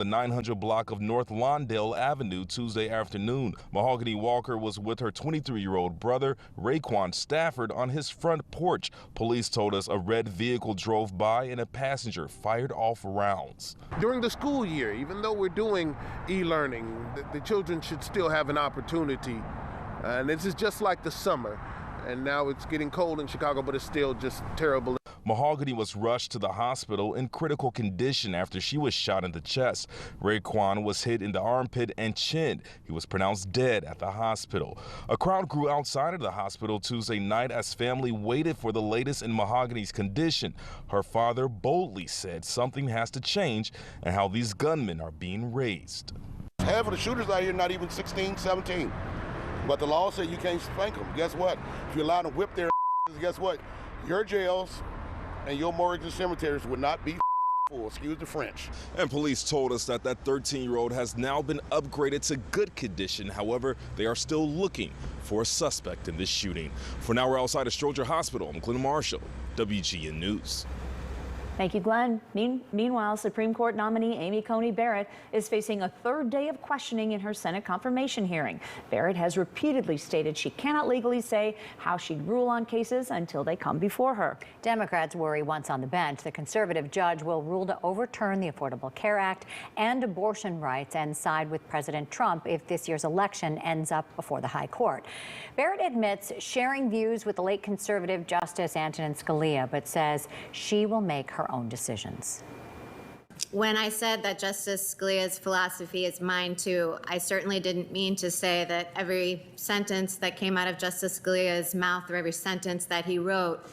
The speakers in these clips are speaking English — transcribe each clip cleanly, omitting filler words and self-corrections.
the 900 block of North Lawndale Avenue Tuesday afternoon. Mahogany Walker was with her 23-year-old brother, Raekwon Stafford, on his front porch. Police told us a red vehicle drove by and a passenger fired off rounds. During the school year, even though we're doing e-learning, the children should still have an opportunity. And this is just like the summer. And now it's getting cold in Chicago, but it's still just terrible. Mahogany was rushed to the hospital in critical condition after she was shot in the chest. Raekwon was hit in the armpit and chin. He was pronounced dead at the hospital. A crowd grew outside of the hospital Tuesday night as family waited for the latest in Mahogany's condition. Her father boldly said something has to change and how these gunmen are being raised. Half of the shooters out here not even 16, 17. But the law said you can't spank them. Guess what? If you allow them to whip their guess what? Your jails and your morgues and cemeteries would not be full, excuse the French. And police told us that 13-year-old has now been upgraded to good condition. However, they are still looking for a suspect in this shooting. For now, we're outside of Stroger Hospital. I'm Glenn Marshall, WGN News. Thank you, Glenn. Meanwhile, Supreme Court nominee Amy Coney Barrett is facing a third day of questioning in her Senate confirmation hearing. Barrett has repeatedly stated she cannot legally say how she'd rule on cases until they come before her. Democrats worry once on the bench, the conservative judge will rule to overturn the Affordable Care Act and abortion rights and side with President Trump if this year's election ends up before the high court. Barrett admits sharing views with the late conservative Justice Antonin Scalia, but says she will make her own decisions. When I said that Justice Scalia's philosophy is mine too, I certainly didn't mean to say that every sentence that came out of Justice Scalia's mouth or every sentence that he wrote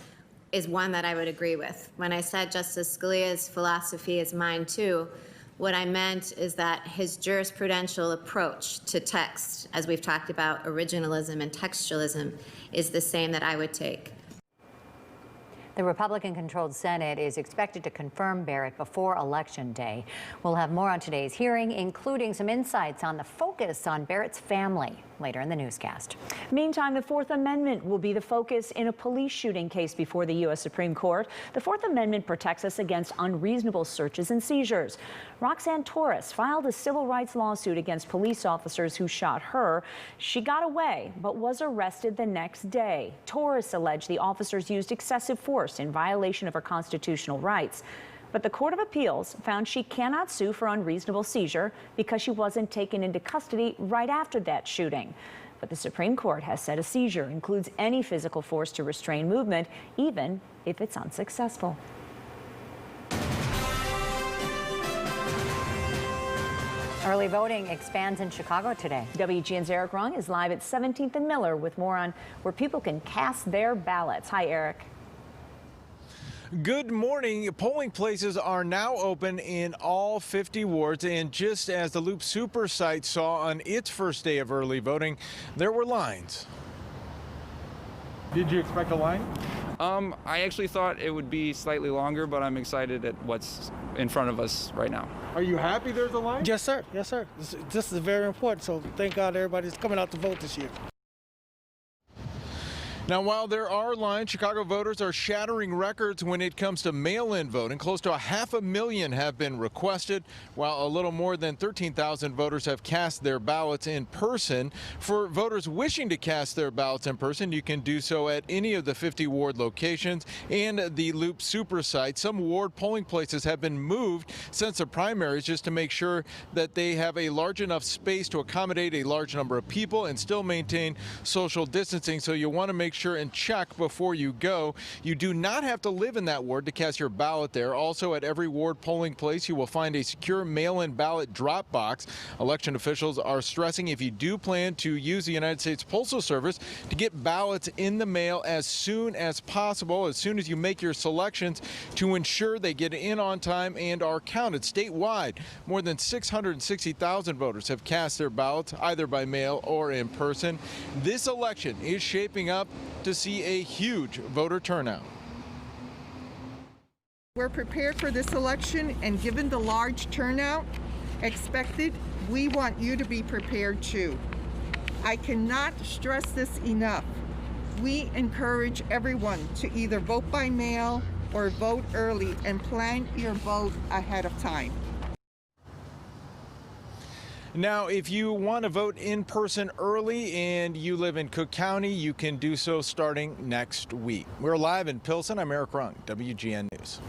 is one that I would agree with. When I said Justice Scalia's philosophy is mine too, what I meant is that his jurisprudential approach to text, as we've talked about originalism and textualism, is the same that I would take. The Republican-controlled Senate is expected to confirm Barrett before Election Day. We'll have more on today's hearing, including some insights on the focus on Barrett's family later in the newscast. Meantime, the Fourth Amendment will be the focus in a police shooting case before the U.S. Supreme Court. The Fourth Amendment protects us against unreasonable searches and seizures. Roxanne Torres filed a civil rights lawsuit against police officers who shot her. She got away, but was arrested the next day. Torres alleged the officers used excessive force in violation of her constitutional rights. But the Court of Appeals found she cannot sue for unreasonable seizure because she wasn't taken into custody right after that shooting. But the Supreme Court has said a seizure includes any physical force to restrain movement, even if it's unsuccessful. Early voting expands in Chicago today. WGN's Eric Rung is live at 17th and Miller with more on where people can cast their ballots. Hi, Eric. Good morning. Polling places are now open in all 50 wards, and just as the Loop Super site saw on its first day of early voting, there were lines. Did you expect a line? I actually thought it would be slightly longer, but I'm excited at what's in front of us right now. Are you happy there's a line? Yes, sir. Yes, sir. This is very important, so thank God everybody's coming out to vote this year. Now, while there are lines, Chicago voters are shattering records when it comes to mail-in voting. Close to 500,000 have been requested, while a little more than 13,000 voters have cast their ballots in person. For voters wishing to cast their ballots in person, you can do so at any of the 50 ward locations and the Loop Super site. Some ward polling places have been moved since the primaries just to make sure that they have a large enough space to accommodate a large number of people and still maintain social distancing. So you want to make sure and check before you go. You do not have to live in that ward to cast your ballot there. Also, at every ward polling place, you will find a secure mail-in ballot drop box. Election officials are stressing if you do plan to use the United States Postal Service to get ballots in the mail as soon as possible, as soon as you make your selections, to ensure they get in on time and are counted. Statewide, more than 660,000 voters have cast their ballots either by mail or in person. This election is shaping up to see a huge voter turnout. We're prepared for this election, and given the large turnout expected, we want you to be prepared too. I cannot stress this enough. We encourage everyone to either vote by mail or vote early and plan your vote ahead of time. Now, if you want to vote in person early and you live in Cook County, you can do so starting next week. We're live in Pilsen. I'm Eric Rung, WGN News.